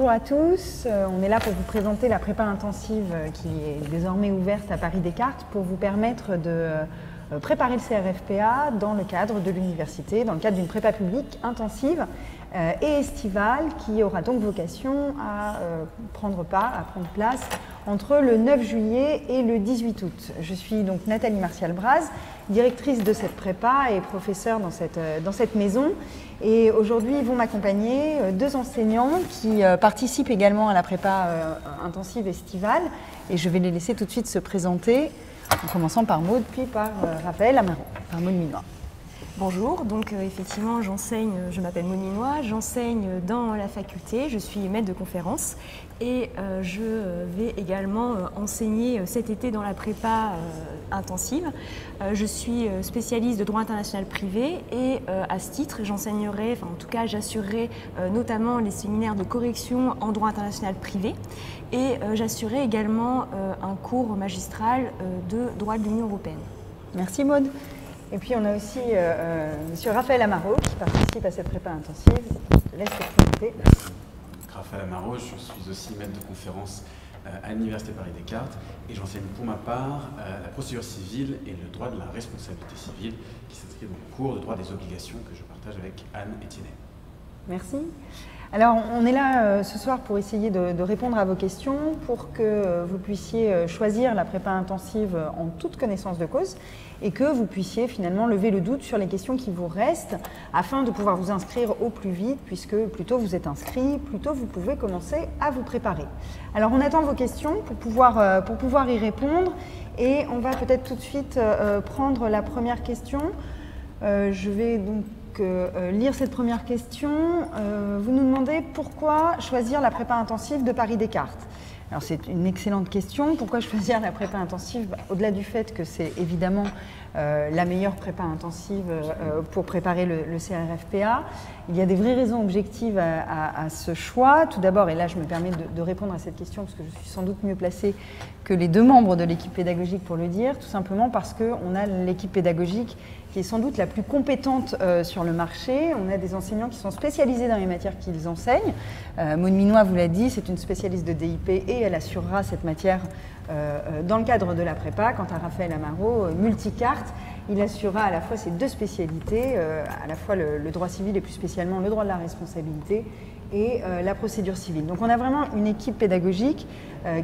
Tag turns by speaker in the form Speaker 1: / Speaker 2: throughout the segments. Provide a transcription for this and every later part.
Speaker 1: bonjour à tous. On est là pour vous présenter la prépa intensive qui est désormais ouverte à Paris Descartes pour vous permettre de préparer le CRFPA dans le cadre de l'université, dans le cadre d'une prépa publique intensive et estivale qui aura donc vocation à prendre place entre le 9 juillet et le 18 août. Je suis donc Nathalie Martial-Braz, directrice de cette prépa et professeure dans cette maison. Et aujourd'hui vont m'accompagner deux enseignants qui participent également à la prépa intensive estivale. Et je vais les laisser tout de suite se présenter, en commençant par Maude, puis par Raphaël Amaro, par Maude Minois.
Speaker 2: Bonjour, donc effectivement je m'appelle Maude Minois, j'enseigne dans la faculté, je suis maître de conférence et je vais également enseigner cet été dans la prépa intensive. Je suis spécialiste de droit international privé et à ce titre j'enseignerai, enfin en tout cas j'assurerai notamment les séminaires de correction en droit international privé et j'assurerai également un cours magistral de droit de l'Union européenne.
Speaker 1: Merci Maude. Et puis on a aussi M. Raphaël Amaro qui participe à cette prépa intensive. Je te laisse te présenter.
Speaker 3: Merci. Raphaël Amaro, je suis aussi maître de conférence à l'Université Paris Descartes et j'enseigne pour ma part la procédure civile et le droit de la responsabilité civile qui s'inscrit dans le cours de droit des obligations que je partage avec Anne Etienne.
Speaker 1: Merci. Alors, on est là ce soir pour essayer de répondre à vos questions, pour que vous puissiez choisir la prépa intensive en toute connaissance de cause et que vous puissiez finalement lever le doute sur les questions qui vous restent afin de pouvoir vous inscrire au plus vite, puisque plus tôt vous êtes inscrit, plus tôt vous pouvez commencer à vous préparer. Alors, on attend vos questions pour pouvoir y répondre et on va peut-être tout de suite prendre la première question. Je vais donc lire cette première question. Vous nous demandez pourquoi choisir la prépa intensive de Paris Descartes. Alors c'est une excellente question. Pourquoi choisir la prépa intensive? Au-delà du fait que c'est évidemment la meilleure prépa intensive pour préparer le CRFPA, il y a des vraies raisons objectives à ce choix. Tout d'abord, et là je me permets de répondre à cette question parce que je suis sans doute mieux placée que les deux membres de l'équipe pédagogique pour le dire, tout simplement parce qu'on a l'équipe pédagogique qui est sans doute la plus compétente sur le marché. On a des enseignants qui sont spécialisés dans les matières qu'ils enseignent. Maude Minois vous l'a dit, c'est une spécialiste de DIP et elle assurera cette matière dans le cadre de la prépa. Quant à Raphaël Amaro, multicarte, il assurera à la fois ces deux spécialités, à la fois le droit civil et plus spécialement le droit de la responsabilité et la procédure civile. Donc on a vraiment une équipe pédagogique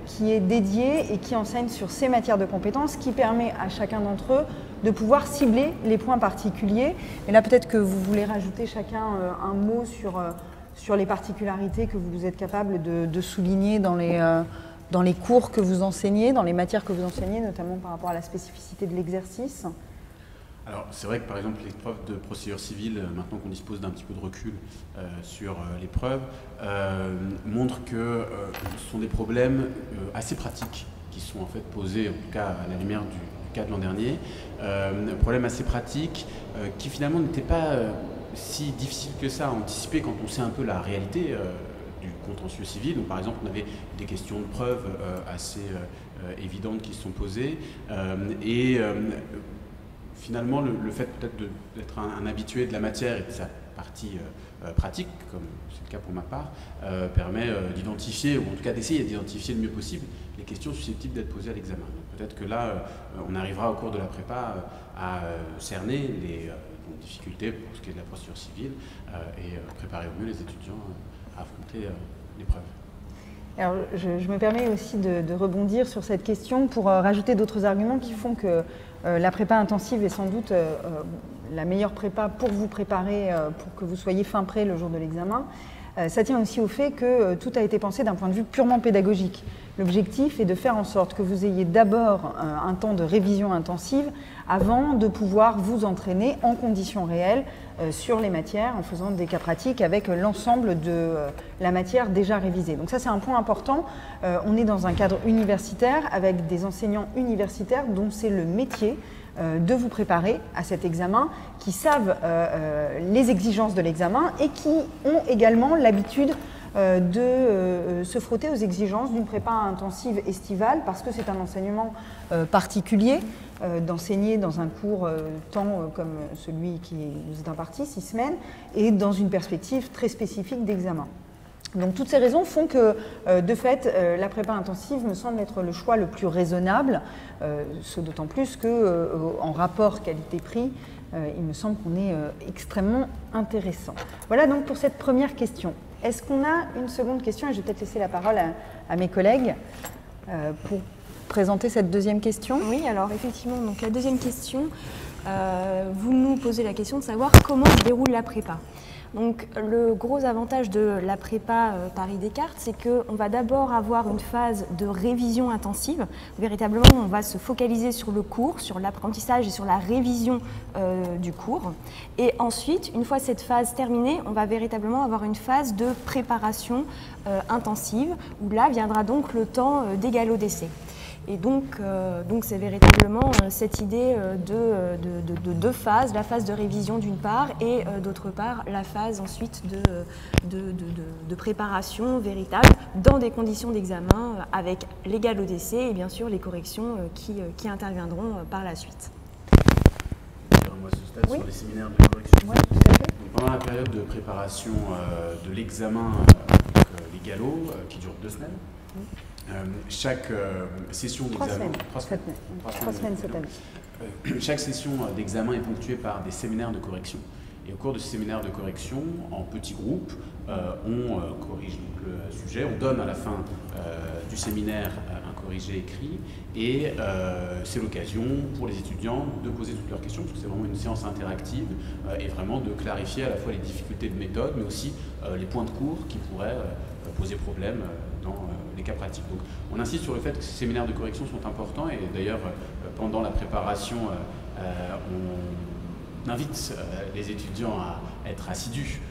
Speaker 1: qui est dédiée et qui enseigne sur ces matières de compétences, qui permet à chacun d'entre eux de pouvoir cibler les points particuliers. Et là peut-être que vous voulez rajouter chacun un mot sur les particularités que vous êtes capable de souligner dans les cours que vous enseignez, dans les matières que vous enseignez, notamment par rapport à la spécificité de l'exercice.
Speaker 3: Alors c'est vrai que par exemple l'épreuve de procédure civile, maintenant qu'on dispose d'un petit peu de recul sur l'épreuve, montre que ce sont des problèmes assez pratiques qui sont en fait posés, en tout cas à la lumière du cas de l'an dernier, problèmes assez pratiques qui finalement n'étaient pas si difficiles que ça à anticiper quand on sait un peu la réalité du contentieux civil. Donc, par exemple, on avait des questions de preuve assez évidentes qui se sont posées finalement, le fait peut-être d'être un habitué de la matière et de sa partie pratique, comme c'est le cas pour ma part, permet d'identifier, ou en tout cas d'essayer d'identifier le mieux possible les questions susceptibles d'être posées à l'examen. Peut-être que là, on arrivera au cours de la prépa à cerner les difficultés pour ce qui est de la procédure civile et préparer au mieux les étudiants à affronter l'épreuve.
Speaker 1: Alors, je me permets aussi de rebondir sur cette question pour rajouter d'autres arguments qui font que la prépa intensive est sans doute la meilleure prépa pour vous préparer, pour que vous soyez fin prêt le jour de l'examen. Ça tient aussi au fait que tout a été pensé d'un point de vue purement pédagogique. L'objectif est de faire en sorte que vous ayez d'abord un temps de révision intensive avant de pouvoir vous entraîner en conditions réelles sur les matières en faisant des cas pratiques avec l'ensemble de la matière déjà révisée. Donc ça c'est un point important. On est dans un cadre universitaire avec des enseignants universitaires dont c'est le métier de vous préparer à cet examen, qui savent les exigences de l'examen et qui ont également l'habitude de se frotter aux exigences d'une prépa intensive estivale parce que c'est un enseignement particulier d'enseigner dans un cours temps comme celui qui nous est imparti, 6 semaines, et dans une perspective très spécifique d'examen. Donc toutes ces raisons font que, de fait, la prépa intensive me semble être le choix le plus raisonnable, ce d'autant plus qu'en rapport qualité-prix, il me semble qu'on est extrêmement intéressant. Voilà donc pour cette première question. Est-ce qu'on a une seconde question? Et je vais peut-être laisser la parole à mes collègues pour présenter cette deuxième question.
Speaker 2: Oui, alors effectivement, donc la deuxième question, vous nous posez la question de savoir comment se déroule la prépa. Donc le gros avantage de la prépa Paris-Descartes, c'est qu'on va d'abord avoir une phase de révision intensive. Véritablement, on va se focaliser sur le cours, sur l'apprentissage et sur la révision du cours. Et ensuite, une fois cette phase terminée, on va véritablement avoir une phase de préparation intensive, où là viendra donc le temps des galops d'essai. Et donc c'est véritablement cette idée de deux phases, la phase de révision d'une part et d'autre part la phase ensuite de préparation véritable dans des conditions d'examen avec les galops d'essai et bien sûr les corrections qui interviendront par la suite.
Speaker 3: Moi, ce stade sur les séminaires de correction.
Speaker 1: Oui, tout à fait.
Speaker 3: Pendant la période de préparation de l'examen, les galops qui durent 2 semaines, chaque session d'examen,
Speaker 1: 3 semaines cette année.
Speaker 3: Chaque session d'examen est ponctuée par des séminaires de correction. Et au cours de ces séminaires de correction, en petits groupes, on corrige donc le sujet, on donne à la fin du séminaire un corrigé écrit et c'est l'occasion pour les étudiants de poser toutes leurs questions parce que c'est vraiment une séance interactive et vraiment de clarifier à la fois les difficultés de méthode mais aussi les points de cours qui pourraient poser problème dans les cas pratiques. Donc on insiste sur le fait que ces séminaires de correction sont importants et d'ailleurs pendant la préparation on invite les étudiants à être assidus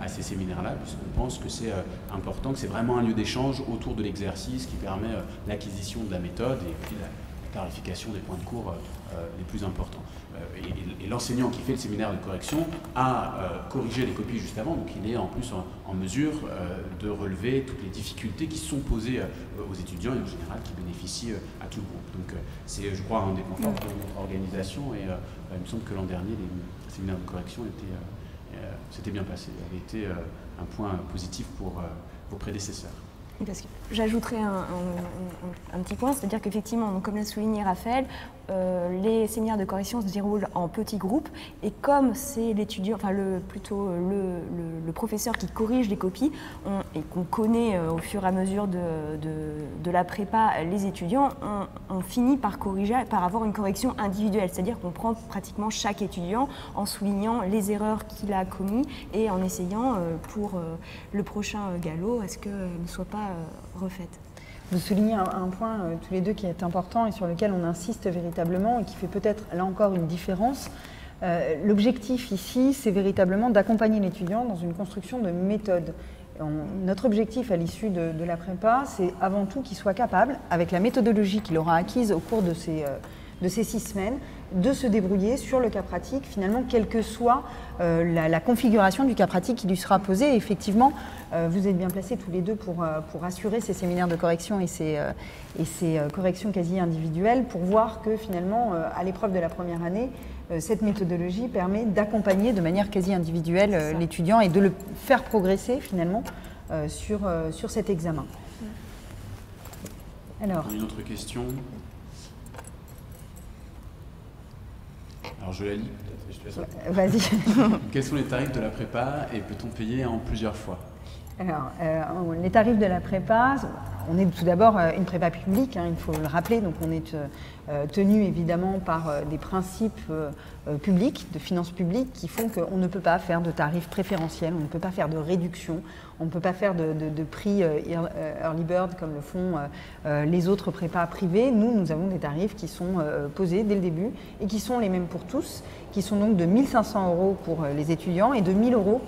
Speaker 3: à ces séminaires-là puisqu'on pense que c'est important, que c'est vraiment un lieu d'échange autour de l'exercice qui permet l'acquisition de la méthode et puis la clarification des points de cours les plus importants. Et l'enseignant qui fait le séminaire de correction a corrigé les copies juste avant, donc il est en plus en mesure de relever toutes les difficultés qui sont posées aux étudiants et en général qui bénéficient à tout le groupe. Donc c'est, je crois, un des points forts de notre organisation et il me semble que l'an dernier, les séminaires de correction s'étaient bien passés, avaient été un point positif pour vos prédécesseurs.
Speaker 2: Parce que j'ajouterais un petit point, c'est-à-dire qu'effectivement, comme l'a souligné Raphaël, les séminaires de correction se déroulent en petits groupes et comme c'est l'étudiant, enfin plutôt le professeur qui corrige les copies et qu'on connaît au fur et à mesure de la prépa les étudiants, on finit par corriger, par avoir une correction individuelle, c'est-à-dire qu'on prend pratiquement chaque étudiant en soulignant les erreurs qu'il a commises et en essayant pour le prochain galop à ce qu'elles ne soient pas refaites.
Speaker 1: Vous soulignez un point tous les deux qui est important et sur lequel on insiste véritablement et qui fait peut-être là encore une différence. L'objectif ici, c'est véritablement d'accompagner l'étudiant dans une construction de méthode. Notre objectif à l'issue de la prépa, c'est avant tout qu'il soit capable, avec la méthodologie qu'il aura acquise au cours de ces 6 semaines, de se débrouiller sur le cas pratique, finalement, quelle que soit la configuration du cas pratique qui lui sera posé. Et effectivement, vous êtes bien placés tous les deux pour assurer ces séminaires de correction et ces corrections quasi individuelles, pour voir que finalement, à l'épreuve de la première année, cette méthodologie permet d'accompagner de manière quasi individuelle l'étudiant et de le faire progresser finalement sur cet examen. Alors,
Speaker 3: une autre question. Alors je la lis, peut-être, je te laisse répondre.
Speaker 1: Vas-y.
Speaker 3: Quels sont les tarifs de la prépa et peut-on payer en plusieurs fois?
Speaker 1: Alors, les tarifs de la prépa, on est tout d'abord une prépa publique, il faut le rappeler, donc on est tenu évidemment par des principes publics, de finances publiques, qui font qu'on ne peut pas faire de tarifs préférentiels, on ne peut pas faire de réduction, on ne peut pas faire de prix early bird comme le font les autres prépas privés. Nous avons des tarifs qui sont posés dès le début et qui sont les mêmes pour tous, qui sont donc de 1 500 € pour les étudiants et de 1 000 €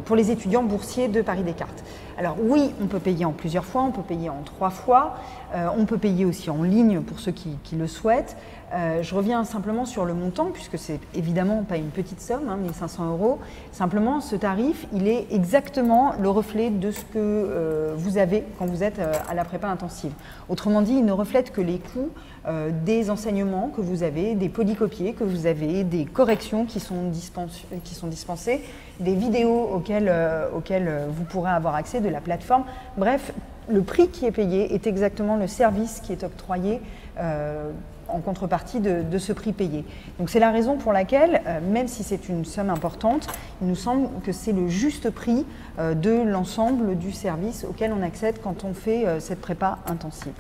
Speaker 1: pour les étudiants boursiers de Paris-Descartes. Alors oui, on peut payer en plusieurs fois, on peut payer en 3 fois, on peut payer aussi en ligne pour ceux qui le souhaitent. Je reviens simplement sur le montant, puisque c'est évidemment pas une petite somme, 1 500 €. Simplement, ce tarif, il est exactement le reflet de ce que vous avez quand vous êtes à la prépa intensive. Autrement dit, il ne reflète que les coûts des enseignements que vous avez, des polycopiés que vous avez, des corrections qui sont dispensées, des vidéos auxquelles vous pourrez avoir accès de la plateforme. Bref, le prix qui est payé est exactement le service qui est octroyé en contrepartie de ce prix payé. Donc c'est la raison pour laquelle, même si c'est une somme importante, il nous semble que c'est le juste prix de l'ensemble du service auquel on accède quand on fait cette prépa intensive.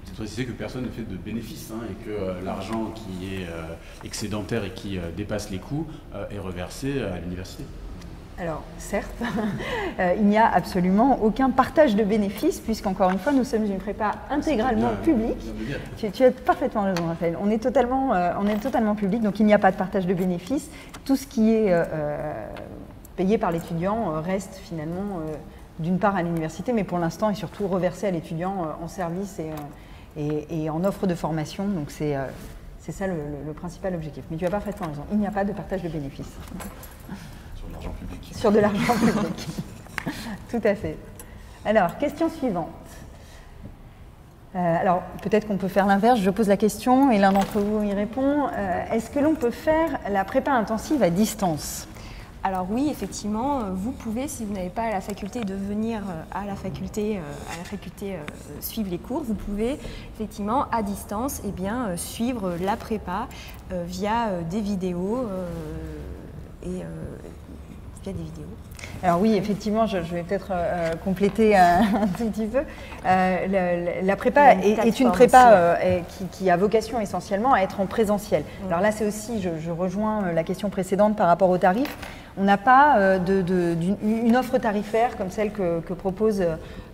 Speaker 3: C'est préciser que personne ne fait de bénéfice et que l'argent qui est excédentaire et qui dépasse les coûts est reversé à l'université. Alors,
Speaker 1: certes, il n'y a absolument aucun partage de bénéfices, puisqu'encore une fois, nous sommes une prépa intégralement publique. Tu as parfaitement raison, Raphaël. On est totalement public, donc il n'y a pas de partage de bénéfices. Tout ce qui est payé par l'étudiant reste finalement d'une part à l'université, mais pour l'instant est surtout reversé à l'étudiant en service et en offre de formation. Donc c'est ça le principal objectif. Mais tu as parfaitement raison, il n'y a pas de partage de bénéfices. Sur de l'argent public. Tout à fait. Alors, question suivante. Alors, peut-être qu'on peut faire l'inverse. Je pose la question et l'un d'entre vous y répond. Est-ce que l'on peut faire la prépa intensive à distance ?
Speaker 2: Alors oui, effectivement, vous pouvez, si vous n'avez pas la faculté de venir à la faculté suivre les cours, vous pouvez effectivement à distance suivre la prépa via des vidéos via des vidéos.
Speaker 1: Alors oui, effectivement, je vais peut-être compléter un tout petit peu. La prépa est une prépa qui a vocation essentiellement à être en présentiel. Alors là, c'est aussi, je rejoins la question précédente par rapport au tarif. On n'a pas une offre tarifaire comme celle que proposent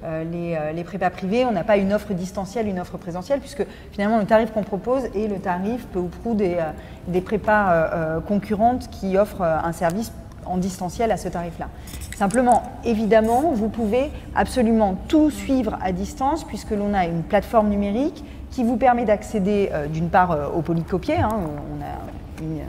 Speaker 1: les prépas privés. On n'a pas une offre distancielle, une offre présentielle, puisque finalement le tarif qu'on propose est le tarif peu ou prou des prépas concurrentes qui offrent un service en distanciel à ce tarif-là. Simplement, évidemment, vous pouvez absolument tout suivre à distance puisque l'on a une plateforme numérique qui vous permet d'accéder d'une part au polycopier. On a une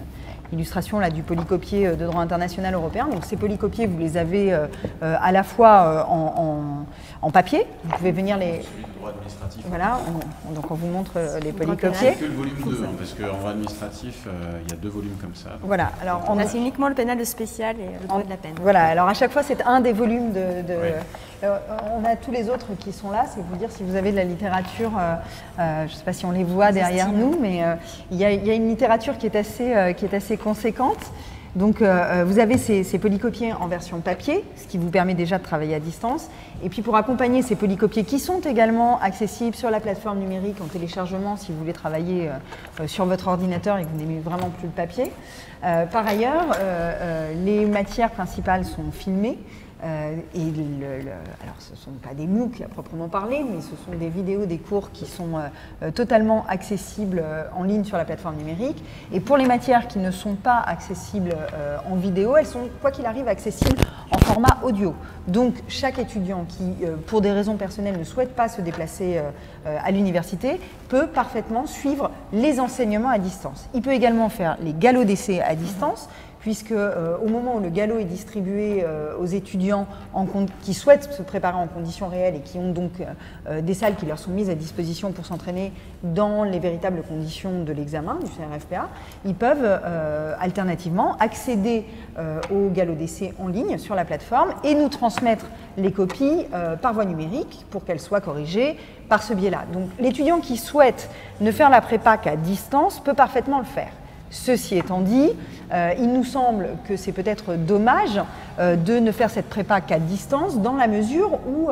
Speaker 1: illustration là, du polycopier de droit international européen. Donc ces polycopiers, vous les avez à la fois en papier. Vous pouvez venir les... Voilà, donc on vous montre les polycopiers.
Speaker 3: C'est que le volume 2, parce qu'en droit administratif, il y a 2 volumes comme ça.
Speaker 1: Voilà, alors
Speaker 2: là, c'est uniquement le pénal spécial et le droit de la peine.
Speaker 1: Voilà, alors à chaque fois, c'est un des volumes on a tous les autres qui sont là, c'est vous dire si vous avez de la littérature, je ne sais pas si on les voit derrière nous, mais il y a une littérature qui est assez conséquente. Donc vous avez ces polycopiers en version papier, ce qui vous permet déjà de travailler à distance. Et puis pour accompagner ces polycopiers qui sont également accessibles sur la plateforme numérique en téléchargement si vous voulez travailler sur votre ordinateur et que vous n'aimez vraiment plus le papier. Par ailleurs, les matières principales sont filmées. Alors ce ne sont pas des MOOC à proprement parler, mais ce sont des vidéos des cours qui sont totalement accessibles en ligne sur la plateforme numérique. Et pour les matières qui ne sont pas accessibles en vidéo, elles sont, quoi qu'il arrive, accessibles en format audio. Donc chaque étudiant qui, pour des raisons personnelles, ne souhaite pas se déplacer à l'université peut parfaitement suivre les enseignements à distance. Il peut également faire les galops d'essai à distance, puisque au moment où le galop est distribué aux étudiants qui souhaitent se préparer en conditions réelles et qui ont donc des salles qui leur sont mises à disposition pour s'entraîner dans les véritables conditions de l'examen du CRFPA, ils peuvent alternativement accéder au galop d'essai en ligne sur la plateforme et nous transmettre les copies par voie numérique pour qu'elles soient corrigées par ce biais-là. Donc l'étudiant qui souhaite ne faire la prépa qu'à distance peut parfaitement le faire. Ceci étant dit, il nous semble que c'est peut-être dommage de ne faire cette prépa qu'à distance dans la mesure où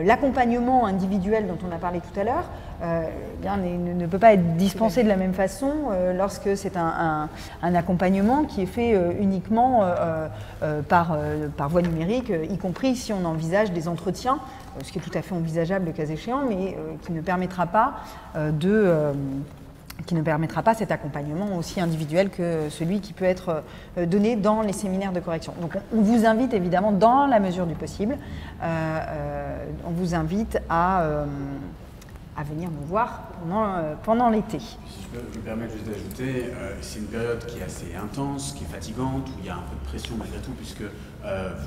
Speaker 1: l'accompagnement individuel dont on a parlé tout à l'heure ne peut pas être dispensé de la même façon lorsque c'est un accompagnement qui est fait uniquement par voie numérique, y compris si on envisage des entretiens, ce qui est tout à fait envisageable le cas échéant, mais qui ne permettra pas cet accompagnement aussi individuel que celui qui peut être donné dans les séminaires de correction. Donc on vous invite évidemment, dans la mesure du possible, on vous invite à à venir nous voir pendant l'été.
Speaker 3: Si je peux me permettre juste d'ajouter, c'est une période qui est assez intense, qui est fatigante, où il y a un peu de pression malgré tout, puisque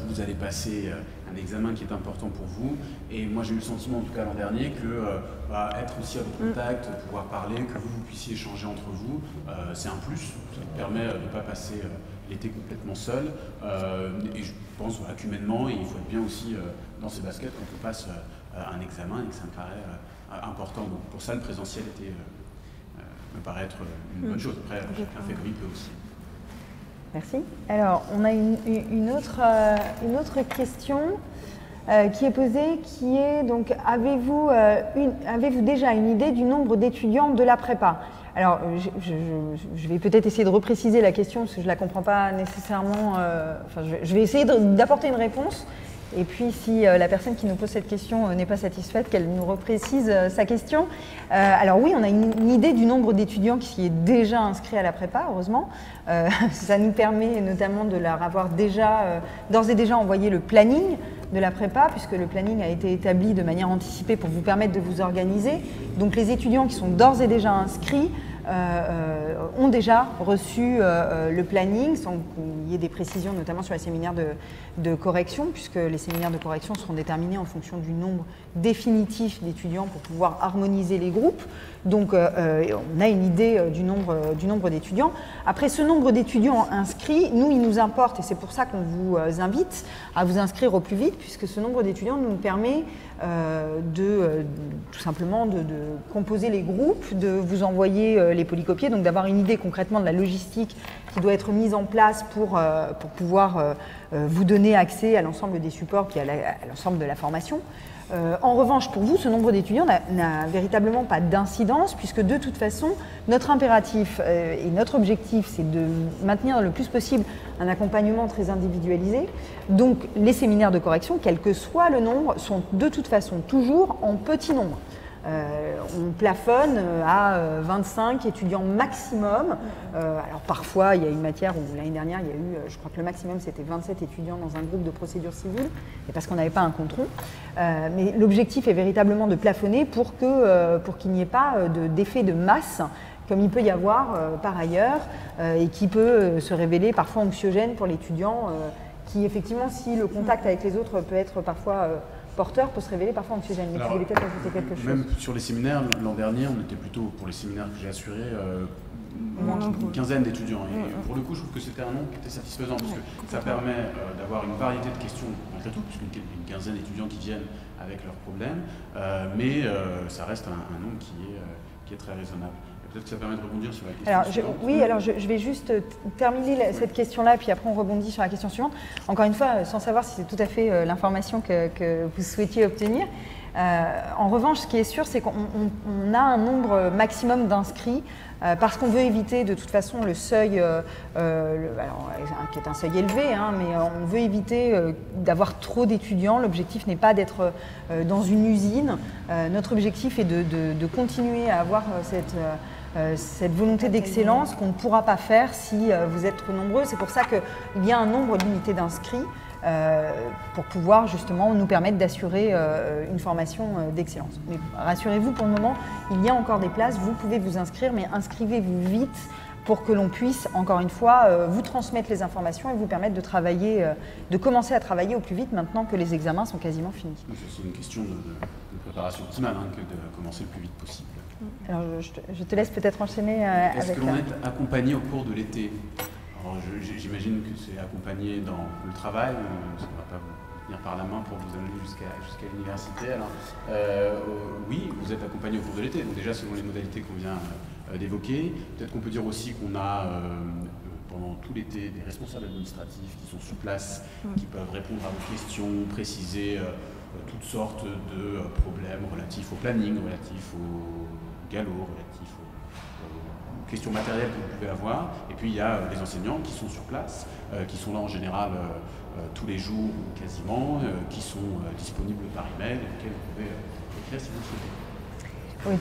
Speaker 3: vous allez passer un examen qui est important pour vous. Et moi j'ai eu le sentiment, en tout cas l'an dernier, que être aussi à votre contact, pouvoir parler, que vous puissiez échanger entre vous, c'est un plus. Ça vous permet de ne pas passer l'été complètement seul. Et je pense qu'humainement, il faut être bien aussi dans ses baskets quand on passe un examen et que ça me paraît important. Donc pour ça, le présentiel me paraît être une bonne chose. Après, chacun fait comme il peut aussi.
Speaker 1: Merci. Alors, on a une autre question qui est posée, qui est donc, avez-vous déjà une idée du nombre d'étudiants de la prépa? Alors, je vais peut-être essayer de repréciser la question parce que je ne la comprends pas nécessairement. Je vais essayer d'apporter une réponse. Et puis, si la personne qui nous pose cette question n'est pas satisfaite, qu'elle nous reprécise sa question. Alors oui, on a une idée du nombre d'étudiants qui est déjà inscrits à la prépa, heureusement. Ça nous permet notamment de leur avoir d'ores et déjà envoyé le planning de la prépa, puisque le planning a été établi de manière anticipée pour vous permettre de vous organiser. Donc les étudiants qui sont d'ores et déjà inscrits ont déjà reçu le planning, sans qu'il y ait des précisions, notamment sur les séminaires de correction, puisque les séminaires de correction seront déterminés en fonction du nombre définitif d'étudiants pour pouvoir harmoniser les groupes. Donc on a une idée du nombre d'étudiants. Après ce nombre d'étudiants inscrits, nous, il nous importe, et c'est pour ça qu'on vous invite à vous inscrire au plus vite, puisque ce nombre d'étudiants nous permet tout simplement de composer les groupes, de vous envoyer les polycopiés, donc d'avoir une idée concrètement de la logistique qui doit être mise en place pour pouvoir vous donner accès à l'ensemble des supports puis à l'ensemble de la formation. En revanche, pour vous, ce nombre d'étudiants n'a véritablement pas d'incidence, puisque de toute façon, notre impératif et notre objectif, c'est de maintenir le plus possible un accompagnement très individualisé. Donc, les séminaires de correction, quel que soit le nombre, sont de toute façon toujours en petit nombre. On plafonne à 25 étudiants maximum. Alors parfois, il y a une matière où l'année dernière, il y a eu, je crois que le maximum c'était 27 étudiants dans un groupe de procédure civile, et parce qu'on n'avait pas un compte rond. Mais l'objectif est véritablement de plafonner pour qu'il n'y ait pas d'effet de masse, comme il peut y avoir par ailleurs, et qui peut se révéler parfois anxiogène pour l'étudiant, qui effectivement, si le contact avec les autres peut être parfois porteur, peut se révéler parfois anxiogène. Mais tu voulais peut-être ajouter quelque chose.
Speaker 3: Même sur les séminaires, l'an dernier, on était plutôt, pour les séminaires que j'ai assurés, une quinzaine d'étudiants. Et pour le coup, je trouve que c'était un nombre qui était satisfaisant, parce que ça permet d'avoir une variété de questions, malgré tout, puisqu'une quinzaine d'étudiants qui viennent avec leurs problèmes, mais ça reste un nombre qui est très raisonnable. Peut-être que ça permet de rebondir sur la question suivante.
Speaker 1: Alors je vais juste terminer cette question-là, puis après on rebondit sur la question suivante. Encore une fois, sans savoir si c'est tout à fait l'information que vous souhaitiez obtenir. En revanche, ce qui est sûr, c'est qu'on a un nombre maximum d'inscrits, parce qu'on veut éviter de toute façon le seuil, qui est un seuil élevé, mais on veut éviter d'avoir trop d'étudiants. L'objectif n'est pas d'être dans une usine. Notre objectif est de continuer à avoir cette volonté d'excellence qu'on ne pourra pas faire si vous êtes trop nombreux. C'est pour ça qu'il y a un nombre limité d'inscrits pour pouvoir justement nous permettre d'assurer une formation d'excellence. Mais rassurez-vous, pour le moment, il y a encore des places, vous pouvez vous inscrire, mais inscrivez-vous vite pour que l'on puisse, encore une fois, vous transmettre les informations et vous permettre de commencer à travailler au plus vite maintenant que les examens sont quasiment finis.
Speaker 3: C'est une question de préparation optimale que de commencer le plus vite possible.
Speaker 1: Alors, je te laisse peut-être enchaîner avec...
Speaker 3: Est-ce que l'on est accompagné au cours de l'été? J'imagine que c'est accompagné dans le travail, ça ne va pas vous tenir par la main pour vous amener jusqu'à l'université. Alors, oui, vous êtes accompagné au cours de l'été, donc déjà selon les modalités qu'on vient d'évoquer. Peut-être qu'on peut dire aussi qu'on a pendant tout l'été des responsables administratifs qui sont sur place, qui peuvent répondre à vos questions, préciser toutes sortes de problèmes relatifs au planning, relatifs au galop, relatifs aux questions matérielles que vous pouvez avoir. Et puis il y a les enseignants qui sont sur place, qui sont là en général tous les jours ou quasiment, qui sont disponibles par email et auxquels vous pouvez écrire si vous le souhaitez.
Speaker 1: Oui,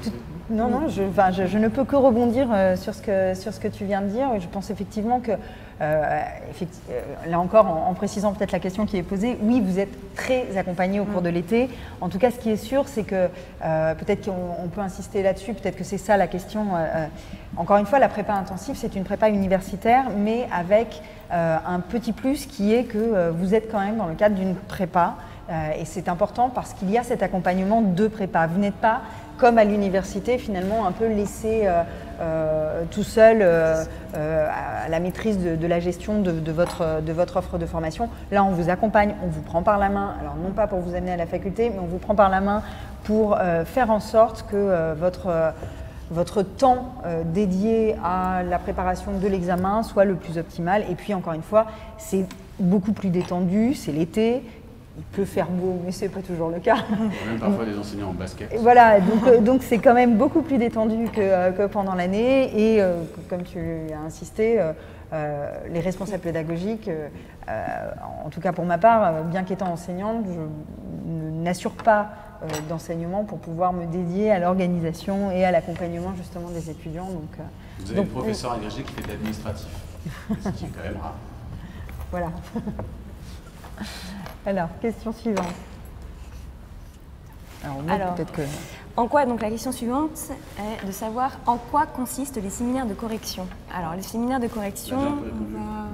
Speaker 1: non, non, je ne peux que rebondir sur ce que tu viens de dire. Je pense effectivement que, là encore, en précisant peut-être la question qui est posée, oui, vous êtes très accompagné au cours de l'été. En tout cas, ce qui est sûr, c'est que peut-être qu'on peut insister là-dessus, peut-être que c'est ça la question. Encore une fois, la prépa intensive, c'est une prépa universitaire, mais avec un petit plus qui est que vous êtes quand même dans le cadre d'une prépa. Et c'est important parce qu'il y a cet accompagnement de prépa. Vous n'êtes pas, comme à l'université, finalement un peu laissé tout seul à la maîtrise de la gestion de votre offre de formation. Là, on vous accompagne, on vous prend par la main, alors non pas pour vous amener à la faculté, mais on vous prend par la main pour faire en sorte que votre temps dédié à la préparation de l'examen soit le plus optimal. Et puis, encore une fois, c'est beaucoup plus détendu, c'est l'été. Il peut faire beau, mais ce n'est pas toujours le cas.
Speaker 3: Il y a même parfois des enseignants en basket.
Speaker 1: Et voilà, donc c'est quand même beaucoup plus détendu que pendant l'année. Et comme tu as insisté, les responsables pédagogiques, en tout cas pour ma part, bien qu'étant enseignante, je n'assure pas d'enseignement pour pouvoir me dédier à l'organisation et à l'accompagnement justement des étudiants.
Speaker 3: Vous avez le professeur agrégé qui fait de l'administratif, ce qui est quand même rare.
Speaker 1: Voilà. Alors, question suivante.
Speaker 2: Alors, peut-être que... En quoi, donc la question suivante est de savoir en quoi consistent les séminaires de correction. Alors, les séminaires de correction, on va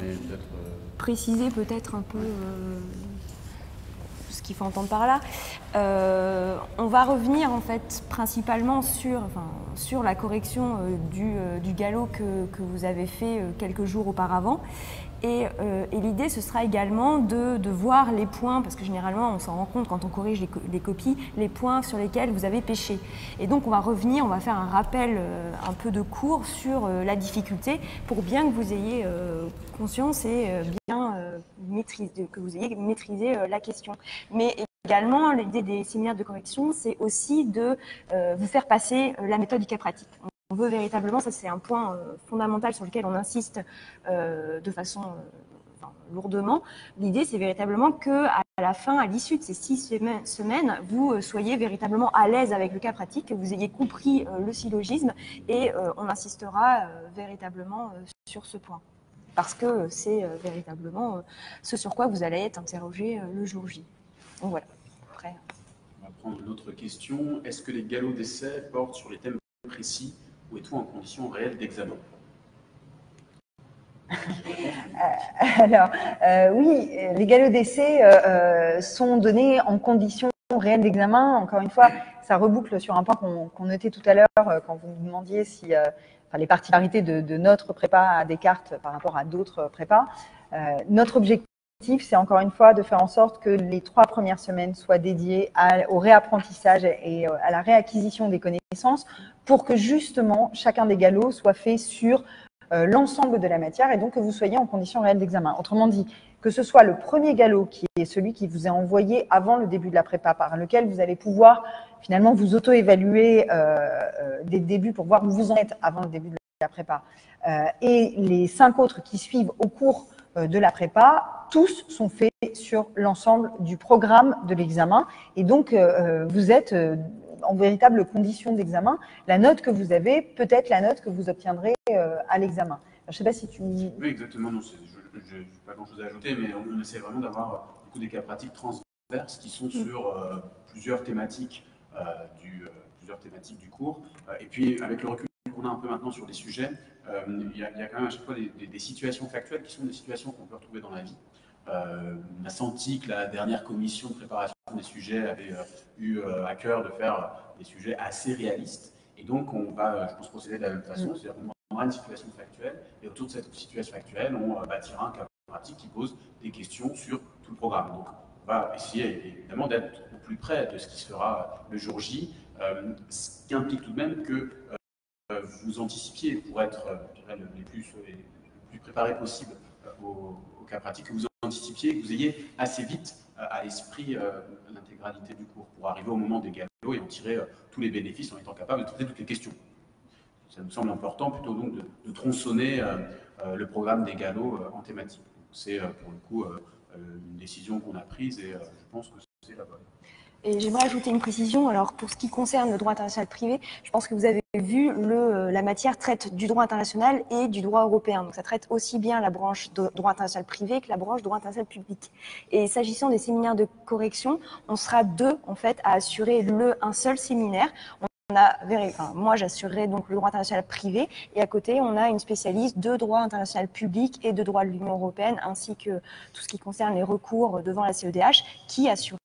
Speaker 2: préciser peut-être un peu ce qu'il faut entendre par là. On va revenir en fait principalement sur la correction du galop que vous avez fait quelques jours auparavant. Et l'idée, ce sera également de voir les points, parce que généralement, on s'en rend compte quand on corrige les copies, les points sur lesquels vous avez péché. Et donc, on va revenir, on va faire un rappel un peu de cours sur la difficulté pour bien que vous ayez conscience et bien que vous ayez maîtrisé la question. Mais également, l'idée des séminaires de correction, c'est aussi de vous faire passer la méthode du cas pratique. On veut véritablement, ça c'est un point fondamental sur lequel on insiste de façon lourdement. L'idée c'est véritablement qu'à la fin, à l'issue de ces 6 semaines, vous soyez véritablement à l'aise avec le cas pratique, que vous ayez compris le syllogisme et on insistera véritablement sur ce point. Parce que c'est véritablement ce sur quoi vous allez être interrogé le jour J. Donc voilà. Après,
Speaker 3: on va prendre une autre question. Est-ce que les galops d'essai portent sur les thèmes précis ou est-on en condition réelle d'examen?
Speaker 1: Alors, oui, les galops d'essai sont donnés en condition réelle d'examen. Encore une fois, ça reboucle sur un point qu'on notait tout à l'heure quand vous me demandiez si les particularités de notre prépa à Descartes par rapport à d'autres prépas. Notre objectif, c'est encore une fois de faire en sorte que les 3 premières semaines soient dédiées au réapprentissage et à la réacquisition des connaissances pour que justement chacun des galops soit fait sur l'ensemble de la matière et donc que vous soyez en condition réelle d'examen. Autrement dit, que ce soit le premier galop qui est celui qui vous est envoyé avant le début de la prépa, par lequel vous allez pouvoir finalement vous auto-évaluer dès le début pour voir où vous en êtes avant le début de la prépa, et les 5 autres qui suivent au cours de la prépa, tous sont faits sur l'ensemble du programme de l'examen et donc vous êtes en véritable condition d'examen. La note que vous avez peut être la note que vous obtiendrez à l'examen. Je ne sais pas si tu...
Speaker 3: Oui, exactement. Je n'ai pas grand-chose à ajouter, mais on essaie vraiment d'avoir des cas pratiques transverses qui sont sur plusieurs thématiques du cours. Et puis, avec le recul qu'on a un peu maintenant sur des sujets, il y a quand même à chaque fois des situations factuelles qui sont des situations qu'on peut retrouver dans la vie. On a senti que la dernière commission de préparation des sujets avait eu à cœur de faire des sujets assez réalistes. Et donc, on va, je pense, procéder de la même façon. C'est-à-dire qu'on prendra une situation factuelle et autour de cette situation factuelle, on bâtira un cas pratique qui pose des questions sur tout le programme. Donc, on va essayer évidemment d'être au plus près de ce qui sera le jour J, ce qui implique tout de même que vous anticipiez pour être le plus préparé possible au cas pratique, que vous anticipiez, que vous ayez assez vite à l'esprit l'intégralité du cours pour arriver au moment des galops et en tirer tous les bénéfices en étant capable de traiter toutes les questions. Ça nous semble important plutôt donc de tronçonner le programme des galops en thématique. C'est pour le coup une décision qu'on a prise et je pense que c'est la bonne.
Speaker 2: Et j'aimerais ajouter une précision. Alors, pour ce qui concerne le droit international privé, je pense que vous avez vu, la matière traite du droit international et du droit européen. Donc, ça traite aussi bien la branche de droit international privé que la branche droit international public. Et s'agissant des séminaires de correction, on sera deux, en fait, à assurer un seul séminaire. Moi, j'assurerai donc le droit international privé, et à côté, on a une spécialiste de droit international public et de droit de l'Union européenne, ainsi que tout ce qui concerne les recours devant la CEDH, qui assurera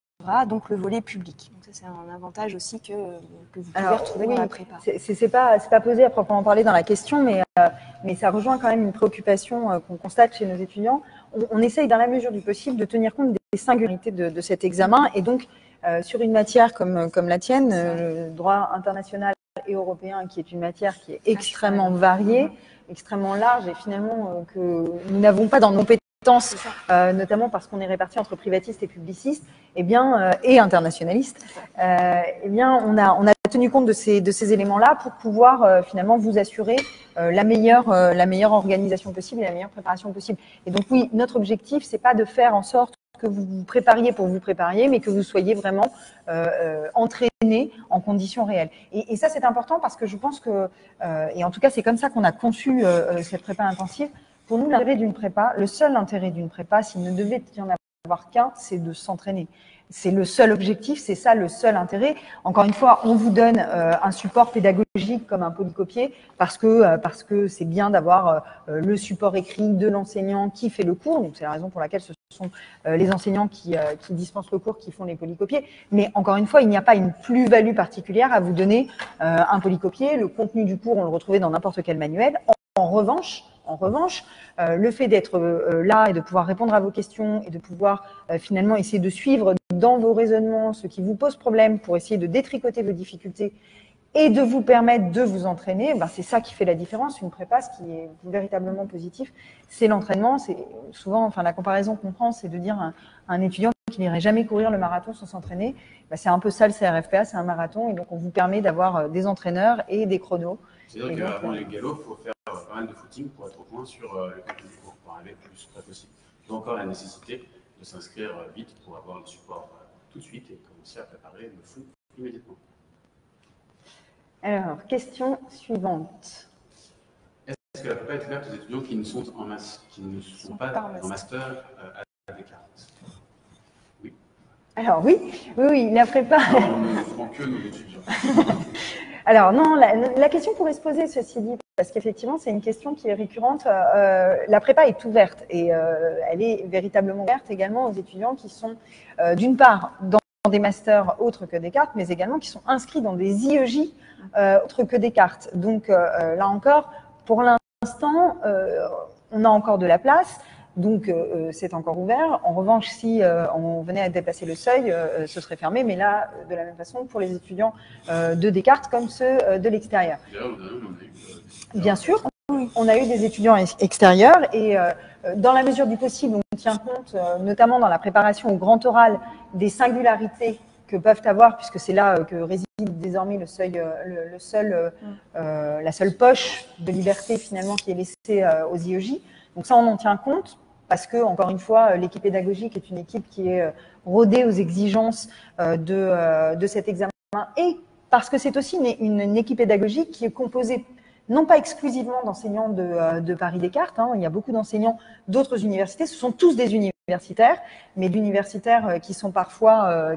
Speaker 2: donc le volet public. Donc ça, c'est un avantage aussi que vous pouvez retrouver dans la prépa.
Speaker 1: C'est pas posé à proprement parler dans la question, mais ça rejoint quand même une préoccupation qu'on constate chez nos étudiants. On essaye dans la mesure du possible de tenir compte des singularités de cet examen, et donc sur une matière comme la tienne, le droit international et européen, qui est une matière qui est extrêmement variée, extrêmement large, et finalement que nous n'avons pas dans nos compétences, notamment parce qu'on est répartis entre privatistes et publicistes, et internationalistes, on a tenu compte de ces éléments-là pour pouvoir finalement vous assurer la meilleure organisation possible et la meilleure préparation possible. Et donc oui, notre objectif, c'est pas de faire en sorte que vous vous prépariez pour vous préparer, mais que vous soyez vraiment entraîné en conditions réelles. Et ça, c'est important parce que je pense que, et en tout cas, c'est comme ça qu'on a conçu cette prépa intensive. Pour nous, l'intérêt d'une prépa, le seul intérêt d'une prépa, s'il ne devait y en avoir qu'un, c'est de s'entraîner. C'est le seul objectif, c'est ça le seul intérêt. Encore une fois, on vous donne un support pédagogique comme un polycopier parce que c'est bien d'avoir le support écrit de l'enseignant qui fait le cours. Donc c'est la raison pour laquelle ce sont les enseignants qui dispensent le cours qui font les polycopiers. Mais encore une fois, il n'y a pas une plus-value particulière à vous donner un polycopier. Le contenu du cours, on le retrouvait dans n'importe quel manuel. En revanche, le fait d'être là et de pouvoir répondre à vos questions et de pouvoir finalement essayer de suivre dans vos raisonnements ce qui vous pose problème pour essayer de détricoter vos difficultés et de vous permettre de vous entraîner, c'est ça qui fait la différence. Une prépa, ce qui est véritablement positif, c'est l'entraînement. C'est souvent, la comparaison qu'on prend, c'est de dire à un étudiant qui n'irait jamais courir le marathon sans s'entraîner. C'est un peu ça le CRFPA, c'est un marathon, et donc on vous permet d'avoir des entraîneurs et des chronos.
Speaker 3: C'est-à-dire qu'avant les galops, il faut faire pas mal de footing pour être au point sur le contenu du cours, pour arriver le plus près possible. Il y a encore la nécessité de s'inscrire vite pour avoir le support tout de suite et commencer à préparer le fond immédiatement.
Speaker 1: Alors, question suivante.
Speaker 3: Est-ce que la prépa est ouverte aux étudiants qui ne sont pas en master à Descartes? Oui.
Speaker 1: Alors oui, la prépa.
Speaker 3: Non, on ne prend que nos étudiants.
Speaker 1: Alors non, la question pourrait se poser, ceci dit, parce qu'effectivement, c'est une question qui est récurrente. La prépa est ouverte et elle est véritablement ouverte également aux étudiants qui sont, d'une part, dans des masters autres que Descartes, mais également qui sont inscrits dans des IEJ autres que Descartes. Donc là encore, pour l'instant, on a encore de la place. Donc, c'est encore ouvert. En revanche, si on venait à dépasser le seuil, ce serait fermé. Mais là, de la même façon, pour les étudiants de Descartes comme ceux de l'extérieur. Bien sûr, on a eu des étudiants extérieurs et dans la mesure du possible, on tient compte, notamment dans la préparation au grand oral, des singularités que peuvent avoir, puisque c'est là que réside désormais la seule poche de liberté finalement qui est laissée aux IEJ. Donc ça, on en tient compte. Parce que, encore une fois, l'équipe pédagogique est une équipe qui est rodée aux exigences de cet examen, et parce que c'est aussi une équipe pédagogique qui est composée non pas exclusivement d'enseignants de Paris Descartes, il y a beaucoup d'enseignants d'autres universités, ce sont tous des universitaires, mais d'universitaires qui sont parfois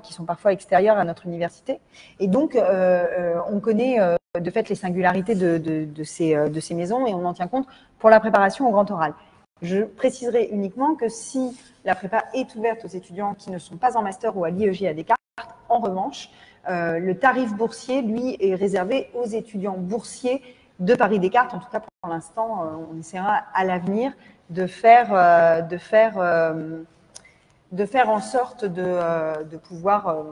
Speaker 1: extérieurs à notre université. Et donc, on connaît de fait les singularités de ces maisons et on en tient compte pour la préparation au grand oral. Je préciserai uniquement que si la prépa est ouverte aux étudiants qui ne sont pas en master ou à l'IEJ à Descartes, en revanche, le tarif boursier, lui, est réservé aux étudiants boursiers de Paris Descartes. En tout cas, pour l'instant, on essaiera à l'avenir de faire en sorte de pouvoir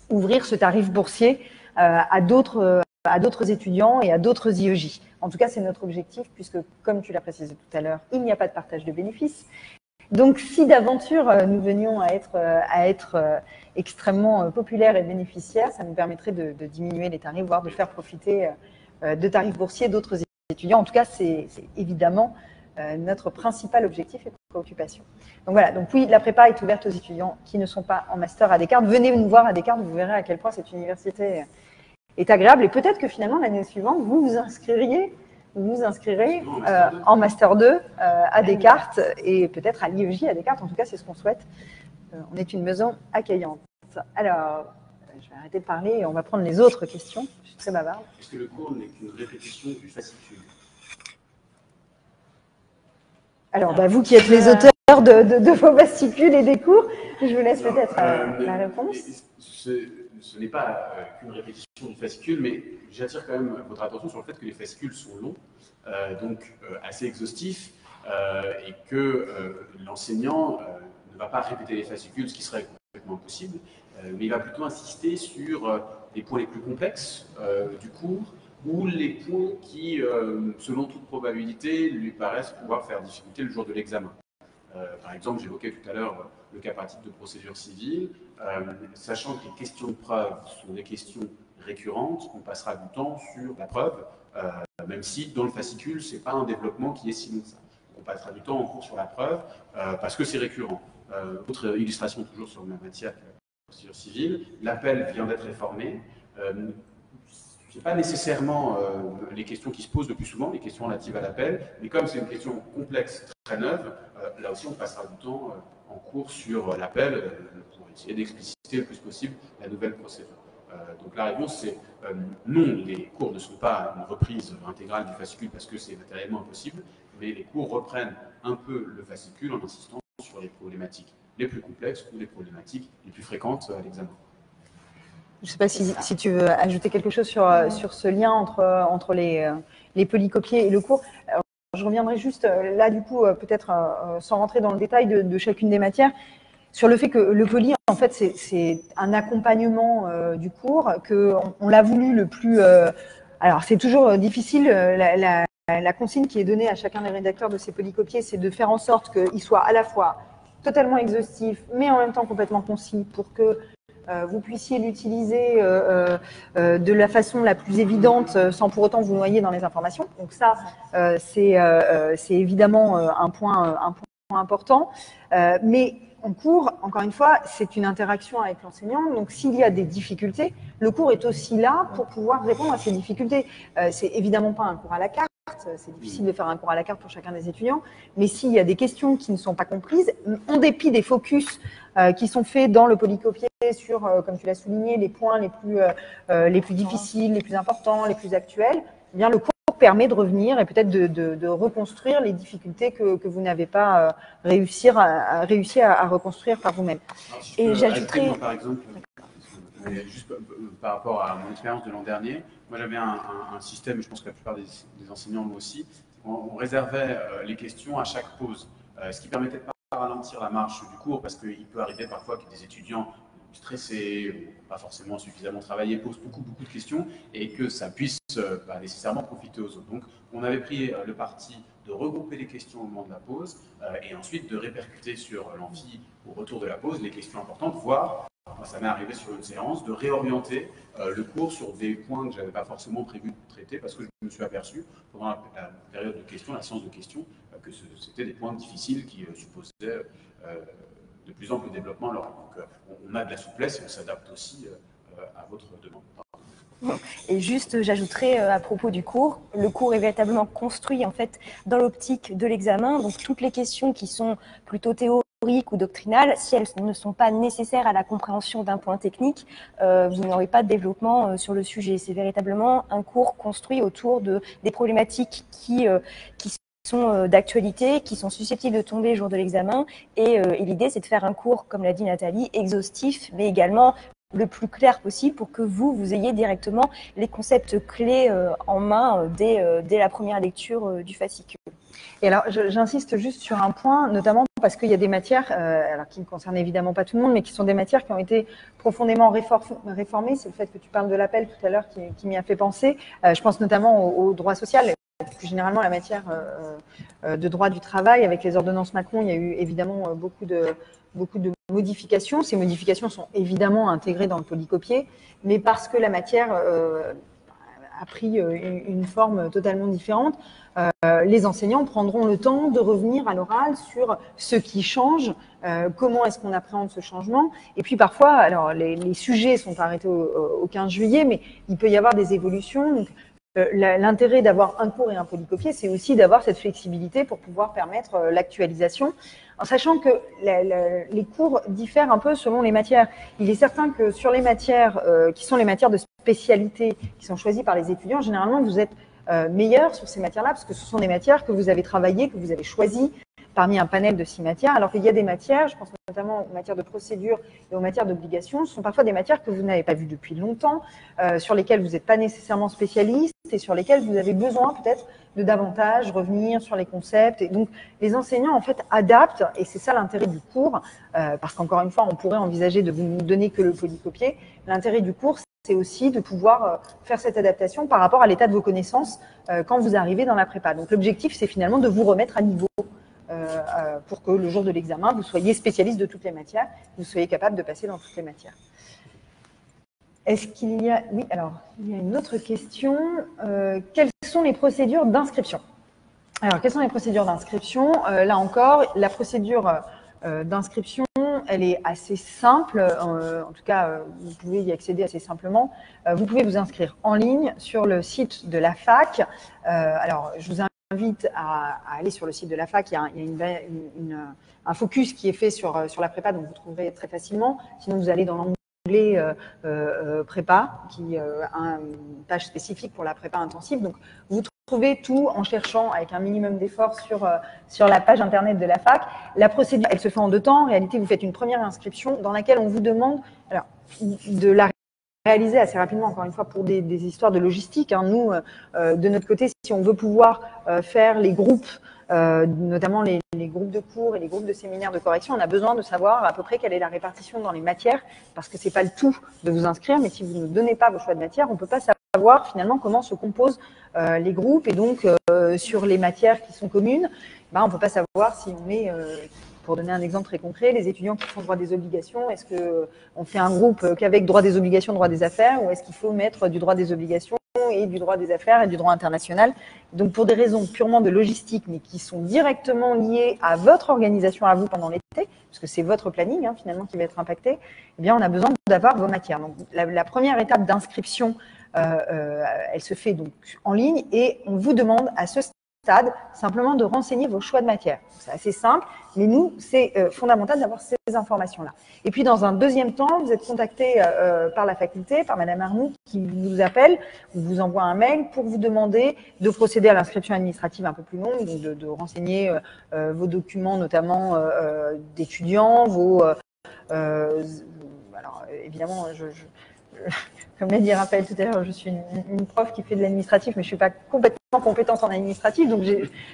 Speaker 1: ouvrir ce tarif boursier à d'autres étudiants et à d'autres IEJ. En tout cas, c'est notre objectif, puisque, comme tu l'as précisé tout à l'heure, il n'y a pas de partage de bénéfices. Donc, si d'aventure nous venions à être extrêmement populaires et bénéficiaires, ça nous permettrait de diminuer les tarifs, voire de faire profiter de tarifs boursiers d'autres étudiants. En tout cas, c'est évidemment notre principal objectif et préoccupations. Donc voilà, donc oui, la prépa est ouverte aux étudiants qui ne sont pas en master à Descartes. Venez nous voir à Descartes, vous verrez à quel point cette université est agréable. Et peut-être que finalement, l'année suivante, vous vous inscrirez en Master 2 à Descartes et peut-être à l'IEJ à Descartes. En tout cas, c'est ce qu'on souhaite. On est une maison accueillante. Alors, je vais arrêter de parler et on va prendre les autres questions. Je suis très bavarde.
Speaker 3: Est-ce que le cours n'est qu'une répétition du fascicule?
Speaker 1: Alors, vous qui êtes les auteurs de vos fascicules et des cours, je vous laisse peut-être la réponse.
Speaker 3: Ce n'est pas qu'une répétition du fascicule, mais j'attire quand même votre attention sur le fait que les fascicules sont longs, donc assez exhaustifs, et que l'enseignant ne va pas répéter les fascicules, ce qui serait complètement impossible, mais il va plutôt insister sur les points les plus complexes du cours, ou les points qui, selon toute probabilité, lui paraissent pouvoir faire difficulté le jour de l'examen. Par exemple, j'évoquais tout à l'heure le cas pratique de procédure civile. Sachant que les questions de preuve sont des questions récurrentes, on passera du temps sur la preuve, même si dans le fascicule, ce n'est pas un développement qui est si long que ça. On passera du temps en cours sur la preuve parce que c'est récurrent. Autre illustration toujours sur ma matière, la procédure civile, l'appel vient d'être réformé. Ce n'est pas nécessairement les questions qui se posent le plus souvent, les questions relatives à l'appel, mais comme c'est une question complexe, très neuve, là aussi on passera du temps en cours sur l'appel pour essayer d'expliciter le plus possible la nouvelle procédure. Donc la réponse c'est non, les cours ne sont pas une reprise intégrale du fascicule parce que c'est matériellement impossible, mais les cours reprennent un peu le fascicule en insistant sur les problématiques les plus complexes ou les problématiques les plus fréquentes à l'examen.
Speaker 1: Je ne sais pas si tu veux ajouter quelque chose sur ce lien entre les polycopiés et le cours. Alors, je reviendrai juste là, du coup, peut-être sans rentrer dans le détail de chacune des matières, sur le fait que le poly, en fait, c'est un accompagnement du cours, qu'on l'a voulu le plus... alors, c'est toujours difficile, la consigne qui est donnée à chacun des rédacteurs de ces polycopiés, c'est de faire en sorte qu'il soit à la fois totalement exhaustif, mais en même temps complètement concis, pour que vous puissiez l'utiliser de la façon la plus évidente sans pour autant vous noyer dans les informations. Donc ça, c'est évidemment un point important. Mais en cours, encore une fois, c'est une interaction avec l'enseignant. Donc s'il y a des difficultés, le cours est aussi là pour pouvoir répondre à ces difficultés. C'est évidemment pas un cours à la carte. C'est difficile de faire un cours à la carte pour chacun des étudiants, mais s'il y a des questions qui ne sont pas comprises, en dépit des focus qui sont faits dans le polycopié sur, comme tu l'as souligné, les points les plus difficiles, les plus importants, les plus actuels, eh bien le cours permet de revenir et peut-être de reconstruire les difficultés que vous n'avez pas réussi à reconstruire par vous-même.
Speaker 3: Et j'ajouterais, par exemple, juste par rapport à mon expérience de l'an dernier, moi j'avais un système, et je pense que la plupart des enseignants l'ont aussi, on réservait les questions à chaque pause, ce qui permettait de ne pas ralentir la marche du cours, parce qu'il peut arriver parfois que des étudiants stressés, ou pas forcément suffisamment travaillés, posent beaucoup de questions, et que ça puisse nécessairement profiter aux autres. Donc on avait pris le parti de regrouper les questions au moment de la pause, et ensuite de répercuter sur l'amphi au retour de la pause les questions importantes, voire, ça m'est arrivé sur une séance, de réorienter le cours sur des points que je n'avais pas forcément prévu de traiter, parce que je me suis aperçu pendant la période de questions, la séance de questions, que c'était des points difficiles qui supposaient de plus amples développement. Donc on a de la souplesse et on s'adapte aussi à votre demande.
Speaker 2: Et juste, j'ajouterais à propos du cours, le cours est véritablement construit en fait dans l'optique de l'examen. Donc toutes les questions qui sont plutôt théoriques ou doctrinales, si elles ne sont pas nécessaires à la compréhension d'un point technique, vous n'aurez pas de développement sur le sujet. C'est véritablement un cours construit autour des problématiques qui sont d'actualité, qui sont susceptibles de tomber le jour de l'examen. Et l'idée, c'est de faire un cours, comme l'a dit Nathalie, exhaustif, mais également le plus clair possible pour que vous ayez directement les concepts clés en main dès la première lecture du fascicule.
Speaker 1: Et alors, j'insiste juste sur un point, notamment parce qu'il y a des matières, alors qui ne concernent évidemment pas tout le monde, mais qui sont des matières qui ont été profondément réformées. C'est le fait que tu parles de l'appel tout à l'heure qui m'y a fait penser. Je pense notamment au droit social. Plus généralement, la matière de droit du travail, avec les ordonnances Macron, il y a eu évidemment beaucoup de modifications. Ces modifications sont évidemment intégrées dans le polycopié, mais parce que la matière a pris une forme totalement différente. Les enseignants prendront le temps de revenir à l'oral sur ce qui change, comment est-ce qu'on appréhende ce changement. Et puis parfois, alors les sujets sont arrêtés au 15 juillet, mais il peut y avoir des évolutions. Donc, l'intérêt d'avoir un cours et un polycopié, c'est aussi d'avoir cette flexibilité pour pouvoir permettre l'actualisation, en sachant que les cours diffèrent un peu selon les matières. Il est certain que sur les matières qui sont les matières de spécialité qui sont choisies par les étudiants, généralement vous êtes meilleur sur ces matières-là, parce que ce sont des matières que vous avez travaillées, que vous avez choisies parmi un panel de 6 matières, alors qu'il y a des matières, je pense notamment aux matières de procédure et aux matières d'obligation, ce sont parfois des matières que vous n'avez pas vues depuis longtemps, sur lesquelles vous n'êtes pas nécessairement spécialiste et sur lesquelles vous avez besoin peut-être de davantage revenir sur les concepts. Et donc, les enseignants, en fait, adaptent, et c'est ça l'intérêt du cours, parce qu'encore une fois, on pourrait envisager de vous donner que le polycopié. L'intérêt du cours, c'est aussi de pouvoir faire cette adaptation par rapport à l'état de vos connaissances quand vous arrivez dans la prépa. Donc, l'objectif, c'est finalement de vous remettre à niveau pour que le jour de l'examen, vous soyez spécialiste de toutes les matières, vous soyez capable de passer dans toutes les matières. Est-ce qu'il y a... Oui, alors, il y a une autre question. Quelles sont les procédures d'inscription? Alors, quelles sont les procédures d'inscription? Là encore, la procédure d'inscription, elle est assez simple. En tout cas, vous pouvez y accéder assez simplement. Vous pouvez vous inscrire en ligne sur le site de la fac. Alors, je vous invite à aller sur le site de la fac. Il y a un focus qui est fait sur la prépa, donc vous trouverez très facilement. Sinon, vous allez dans l'onglet prépa, qui a une page spécifique pour la prépa intensive. Donc, vous trouvez tout en cherchant avec un minimum d'effort sur la page internet de la fac. La procédure, elle se fait en 2 temps. En réalité, vous faites une première inscription dans laquelle on vous demande de la réaliser assez rapidement, encore une fois, pour des histoires de logistique. Hein. Nous, de notre côté, si on veut pouvoir faire les groupes, notamment les groupes de cours et les groupes de séminaires de correction, on a besoin de savoir à peu près quelle est la répartition dans les matières, parce que c'est pas le tout de vous inscrire, mais si vous ne donnez pas vos choix de matière, on peut pas savoir finalement comment se composent les groupes, et donc sur les matières qui sont communes, on peut pas savoir si on est... Pour donner un exemple très concret, les étudiants qui font droit des obligations, est-ce qu'on fait un groupe qu'avec droit des obligations, droit des affaires, ou est-ce qu'il faut mettre du droit des obligations et du droit des affaires et du droit international? Donc pour des raisons purement de logistique, mais qui sont directement liées à votre organisation à vous pendant l'été, parce que c'est votre planning finalement qui va être impacté, eh bien on a besoin d'avoir vos matières. Donc la première étape d'inscription, elle se fait donc en ligne, et on vous demande à ce stade simplement de renseigner vos choix de matière. C'est assez simple, mais nous, c'est fondamental d'avoir ces informations-là. Et puis, dans un deuxième temps, vous êtes contacté par la faculté, par Madame Arnoux, qui vous appelle ou vous envoie un mail pour vous demander de procéder à l'inscription administrative un peu plus longue, donc de renseigner vos documents, notamment d'étudiants, alors, évidemment, comme l'a dit Raphaël tout à l'heure, je suis une prof qui fait de l'administratif, mais je ne suis pas complètement compétente en administratif, donc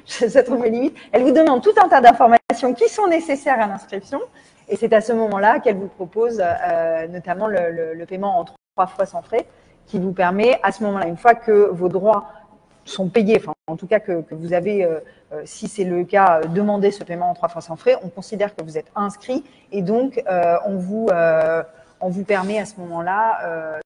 Speaker 1: ça trouve mes limites. Elle vous demande tout un tas d'informations qui sont nécessaires à l'inscription, et c'est à ce moment-là qu'elle vous propose notamment le paiement en 3 fois sans frais, qui vous permet, à ce moment-là, une fois que vos droits sont payés, enfin en tout cas que vous avez, si c'est le cas, demandé ce paiement en 3 fois sans frais, on considère que vous êtes inscrit, et donc on vous permet à ce moment-là,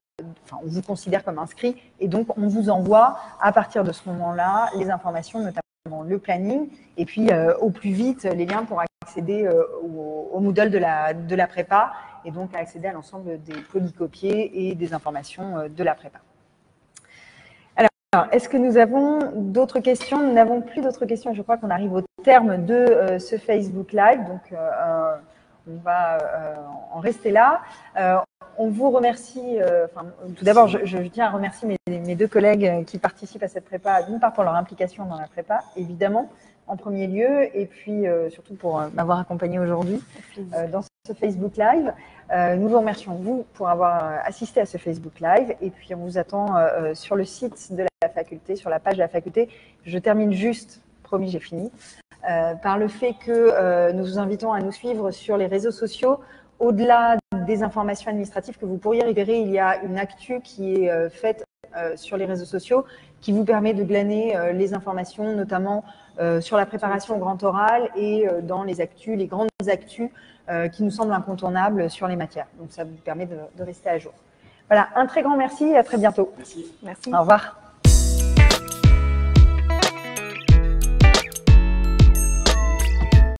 Speaker 1: on vous considère comme inscrit, et donc on vous envoie à partir de ce moment-là les informations, notamment le planning, et puis au plus vite les liens pour accéder au Moodle de la prépa, et donc à accéder à l'ensemble des polycopiés et des informations de la prépa. Alors, est-ce que nous avons d'autres questions? Nous n'avons plus d'autres questions. Je crois qu'on arrive au terme de ce Facebook Live, donc on va en rester là. On vous remercie, tout d'abord, je tiens à remercier mes 2 collègues qui participent à cette prépa, d'une part pour leur implication dans la prépa, évidemment, en premier lieu, et puis surtout pour m'avoir accompagné aujourd'hui dans ce Facebook Live. Nous vous remercions, vous, pour avoir assisté à ce Facebook Live, et puis on vous attend sur le site de la faculté, sur la page de la faculté. Je termine juste, promis, j'ai fini, par le fait que nous vous invitons à nous suivre sur les réseaux sociaux. Au-delà des informations administratives que vous pourriez récupérer, il y a une actu qui est faite sur les réseaux sociaux qui vous permet de glaner les informations, notamment sur la préparation au grand oral et dans les actus, les grandes actus qui nous semblent incontournables sur les matières. Donc ça vous permet de rester à jour. Voilà, un très grand merci et à très bientôt.
Speaker 3: Merci.
Speaker 2: Merci.
Speaker 1: Au revoir.